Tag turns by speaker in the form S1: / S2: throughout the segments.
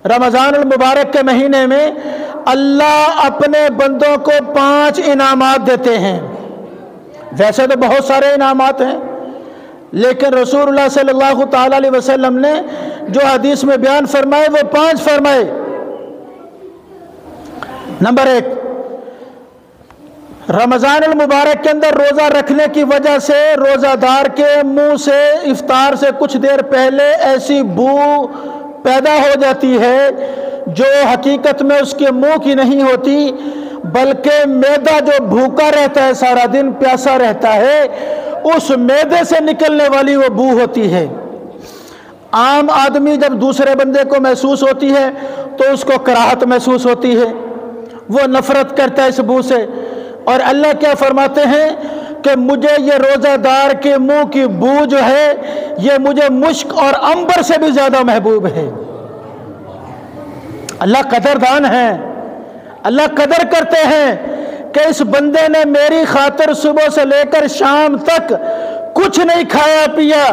S1: رمضان المبارک کے مہینے میں اللہ اپنے بندوں کو 5 انعامات دیتے ہیں۔ ویسے تو بہت سارے انعامات ہیں، لیکن رسول اللہ صلی اللہ تعالیٰ علیہ وسلم نے جو حدیث میں بیان فرمائے وہ 5 فرمائے۔ نمبر 1، رمضان المبارک کے اندر روزہ رکھنے کی وجہ سے روزہ دار کے منہ سے افطار سے کچھ دیر پہلے ایسی بو پیدا ہو جاتی ہے جو حقیقت میں اس کے منہ کی نہیں ہوتی، بلکہ معدہ جو بھوکا رہتا ہے سارا دن پیاسا رہتا ہے اس معدے سے نکلنے والی وہ بو ہوتی ہے۔ عام آدمی جب دوسرے بندے کو محسوس ہوتی ہے تو اس کو کراہت محسوس ہوتی ہے، وہ نفرت کرتا ہے اس بو سے، اور اللہ کیا فرماتے ہیں کہ مجھے یہ روزہ دار کے منہ کی بو جو ہے یہ مجھے مشک اور عنبر سے بھی زیادہ محبوب ہے۔ اللہ قدردان ہے، اللہ قدر کرتے ہیں کہ اس بندے نے میری خاطر صبح سے لے کر شام تک کچھ نہیں کھایا پیا،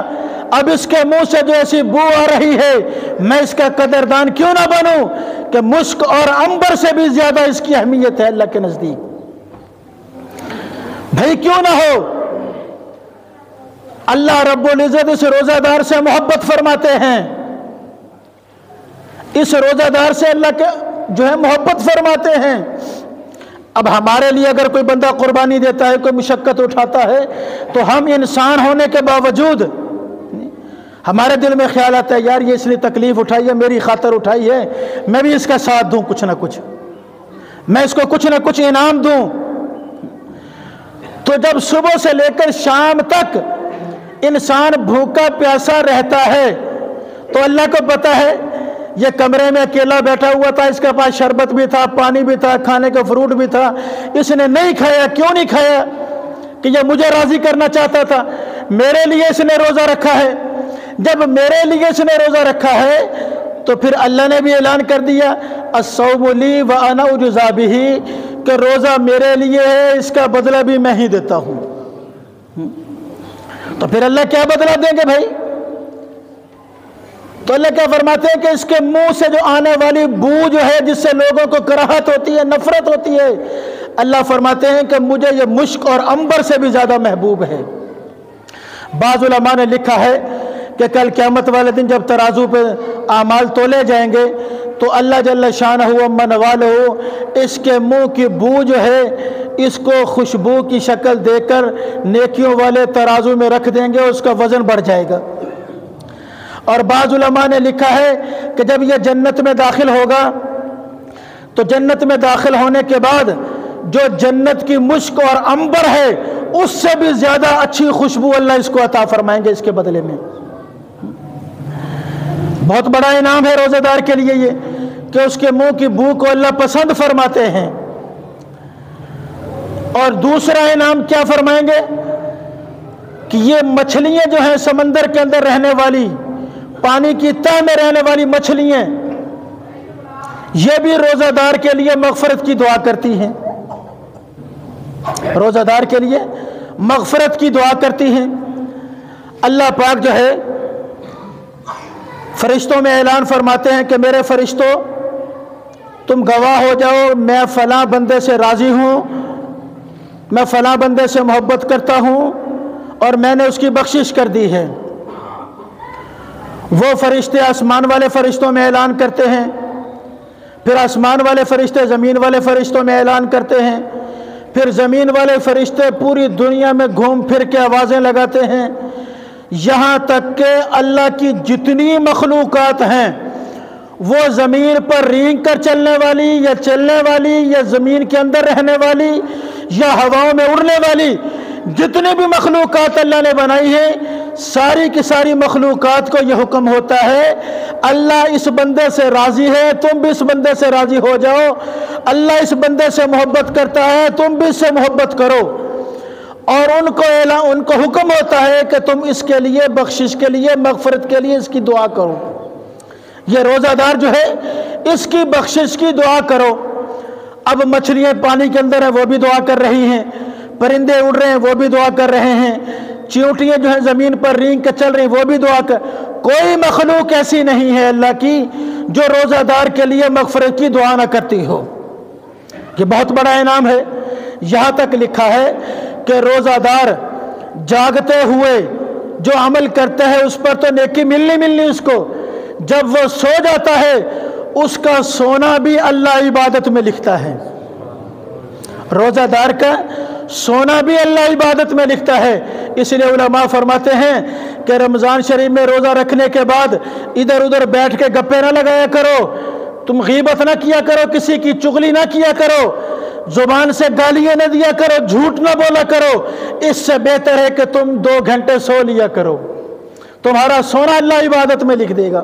S1: اب اس کے منہ سے جو ایسی بو آ رہی ہے میں اس کا قدردان کیوں نہ بنوں کہ مشک اور عنبر سے بھی زیادہ اس کی اہمیت ہے اللہ کے نزدیک۔ بھائی کیوں نہ ہو، اللہ رب العزت اس روزہ دار سے محبت فرماتے ہیں، اس روزہ دار سے اللہ کے جو ہے محبت فرماتے ہیں۔ اب ہمارے لیے اگر کوئی بندہ قربانی دیتا ہے، کوئی مشقت اٹھاتا ہے، تو ہم انسان ہونے کے باوجود ہمارے دل میں خیال آتا ہے یار یہ اس نے تکلیف اٹھائی ہے، میری خاطر اٹھائی ہے، میں بھی اس کا ساتھ دوں، کچھ نہ کچھ میں اس کو کچھ نہ کچھ انعام دوں۔ تو جب صبح سے لے کر شام تک انسان بھوکا پیاسا رہتا ہے تو اللہ کو پتا ہے یہ کمرے میں اکیلا بیٹھا ہوا تھا، اس کے پاس شربت بھی تھا، پانی بھی تھا، کھانے کا فروٹ بھی تھا، اس نے نہیں کھایا۔ کیوں نہیں کھایا؟ کہ یہ مجھے راضی کرنا چاہتا تھا، میرے لیے اس نے روزہ رکھا ہے۔ جب میرے لیے اس نے روزہ رکھا ہے تو پھر اللہ نے بھی اعلان کر دیا الصوم لی وانا اجزی بہ، کہ روزہ میرے لیے ہے، اس کا بدلہ بھی میں ہی دیتا ہوں۔ تو پھر اللہ کیا بدلہ دیں گے بھائی؟ تو اللہ کیا فرماتے ہیں کہ اس کے منہ سے جو آنے والی بو جو ہے جس سے لوگوں کو کراہت ہوتی ہے، نفرت ہوتی ہے، اللہ فرماتے ہیں کہ مجھے یہ مشک اور عنبر سے بھی زیادہ محبوب ہے۔ بعض علماء نے لکھا ہے کہ کل قیامت والے دن جب ترازو پہ اعمال تولے جائیں گے تو اللہ جل شانہ و من والہ اس کے منہ کی بو جو ہے اس کو خوشبو کی شکل دے کر نیکیوں والے ترازو میں رکھ دیں گے، اس کا وزن بڑھ جائے گا۔ اور بعض علماء نے لکھا ہے کہ جب یہ جنت میں داخل ہوگا تو جنت میں داخل ہونے کے بعد جو جنت کی مشک اور عنبر ہے اس سے بھی زیادہ اچھی خوشبو اللہ اس کو عطا فرمائیں گے اس کے بدلے میں۔ بہت بڑا انعام ہے روزہ دار کے لیے یہ کہ اس کے منہ کی بو کو اللہ پسند فرماتے ہیں۔ اور دوسرا انعام کیا فرمائیں گے کہ یہ مچھلیاں جو ہیں سمندر کے اندر رہنے والی، پانی کی تہ میں رہنے والی مچھلیاں، یہ بھی روزہ دار کے لیے مغفرت کی دعا کرتی ہیں، روزہ دار کے لیے مغفرت کی دعا کرتی ہیں۔ اللہ پاک جو ہے فرشتوں میں اعلان فرماتے ہیں کہ میرے فرشتوں تم گواہ ہو جاؤ میں فلاں بندے سے راضی ہوں، میں فلاں بندے سے محبت کرتا ہوں اور میں نے اس کی بخشش کر دی ہے۔ وہ فرشتے آسمان والے فرشتوں میں اعلان کرتے ہیں، پھر آسمان والے فرشتے زمین والے فرشتوں میں اعلان کرتے ہیں، پھر زمین والے فرشتے پوری دنیا میں گھوم پھر کے آوازیں لگاتے ہیں، یہاں تک کہ اللہ کی جتنی مخلوقات ہیں وہ زمین پر رینگ کر چلنے والی یا چلنے والی یا زمین کے اندر رہنے والی یا ہواؤں میں اڑنے والی جتنی بھی مخلوقات اللہ نے بنائی ہے، ساری کی ساری مخلوقات کو یہ حکم ہوتا ہے اللہ اس بندے سے راضی ہے، تم بھی اس بندے سے راضی ہو جاؤ، اللہ اس بندے سے محبت کرتا ہے، تم بھی اس سے محبت کرو۔ اور ان کو حکم ہوتا ہے کہ تم اس کے لیے بخشش کے لیے مغفرت کے لیے اس کی دعا کرو۔ یہ روزہ دار جو ہے اس کی بخشش کی دعا کرو۔ اب مچھلیاں پانی کے اندر ہیں وہ بھی دعا کر رہی ہیں، پرندے اڑ رہے ہیں وہ بھی دعا کر رہے ہیں، چیونٹیاں جو ہیں زمین پر رینگ کے چل رہی ہیں وہ بھی دعا کر، کوئی مخلوق ایسی نہیں ہے اللہ کی جو روزہ دار کے لیے مغفرت کی دعا نہ کرتی ہو۔ یہ بہت بڑا انعام ہے۔ یہاں تک لکھا ہے کہ روزہ دار جاگتے ہوئے جو عمل کرتا ہے اس پر تو نیکی ملنی اس کو، جب وہ سو جاتا ہے اس کا سونا بھی اللہ عبادت میں لکھتا ہے۔ روزہ دار کا سونا بھی اللہ عبادت میں لکھتا ہے۔ اس لیے علماء فرماتے ہیں کہ رمضان شریف میں روزہ رکھنے کے بعد ادھر ادھر بیٹھ کے گپے نہ لگایا کرو، تم غیبت نہ کیا کرو، کسی کی چغلی نہ کیا کرو، زبان سے گالیاں نہ دیا کرو، جھوٹ نہ بولا کرو۔ اس سے بہتر ہے کہ تم 2 گھنٹے سو لیا کرو، تمہارا سونا اللہ عبادت میں لکھ دے گا۔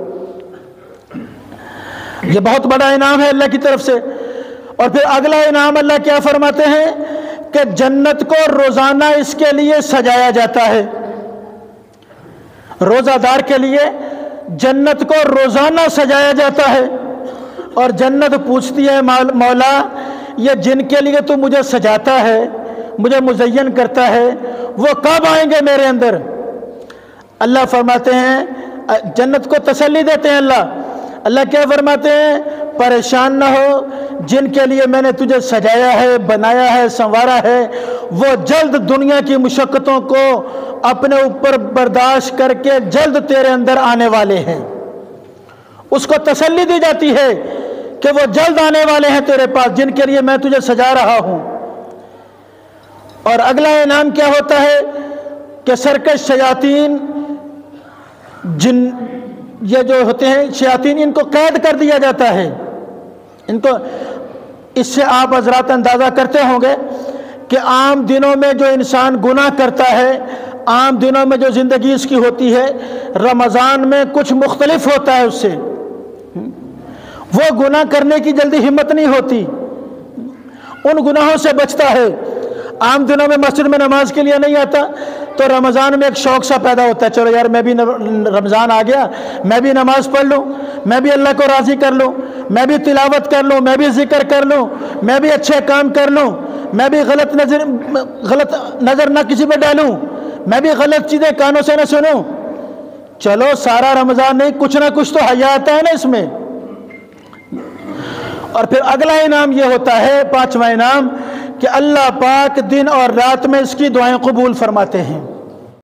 S1: یہ بہت بڑا انعام ہے اللہ کی طرف سے۔ اور پھر اگلا انعام اللہ کیا فرماتے ہیں کہ جنت کو روزانہ اس کے لیے سجایا جاتا ہے۔ روزہ دار کے لیے جنت کو روزانہ سجایا جاتا ہے، اور جنت پوچھتی ہے مولا یہ جن کے لیے تو مجھے سجاتا ہے، مجھے مزین کرتا ہے، وہ کب آئیں گے میرے اندر؟ اللہ فرماتے ہیں، جنت کو تسلی دیتے ہیں اللہ کیا فرماتے ہیں؟ پریشان نہ ہو، جن کے لیے میں نے تجھے سجایا ہے، بنایا ہے، سنوارا ہے، وہ جلد دنیا کی مشقتوں کو اپنے اوپر برداشت کر کے جلد تیرے اندر آنے والے ہیں۔ اس کو تسلی دی جاتی ہے کہ وہ جلد آنے والے ہیں تیرے پاس، جن کے لیے میں تجھے سجا رہا ہوں۔ اور اگلا انعام کیا ہوتا ہے کہ سرکش شیاطین، جن یہ جو ہوتے ہیں شیاطین، ان کو قید کر دیا جاتا ہے۔ ان کو، اس سے آپ حضرات اندازہ کرتے ہوں گے کہ عام دنوں میں جو انسان گناہ کرتا ہے، عام دنوں میں جو زندگی اس کی ہوتی ہے، رمضان میں کچھ مختلف ہوتا ہے اس سے۔ وہ گناہ کرنے کی جلدی ہمت نہیں ہوتی، ان گناہوں سے بچتا ہے۔ عام دنوں میں مسجد میں نماز کے لیے نہیں آتا، تو رمضان میں ایک شوق سا پیدا ہوتا ہے، چلو یار میں بھی رمضان آ گیا، میں بھی نماز پڑھ لوں، میں بھی اللہ کو راضی کر لوں، میں بھی تلاوت کر لوں، میں بھی ذکر کر لوں، میں بھی اچھے کام کر لوں، میں بھی غلط نظر نہ کسی پہ ڈالوں، میں بھی غلط چیزیں کانوں سے نہ سنوں۔ چلو سارا رمضان نہیں، کچھ نہ کچھ تو حیا آتا ہے نا اس میں۔ اور پھر اگلا انعام یہ ہوتا ہے، 5واں انعام، کہ اللہ پاک دن اور رات میں اس کی دعائیں قبول فرماتے ہیں۔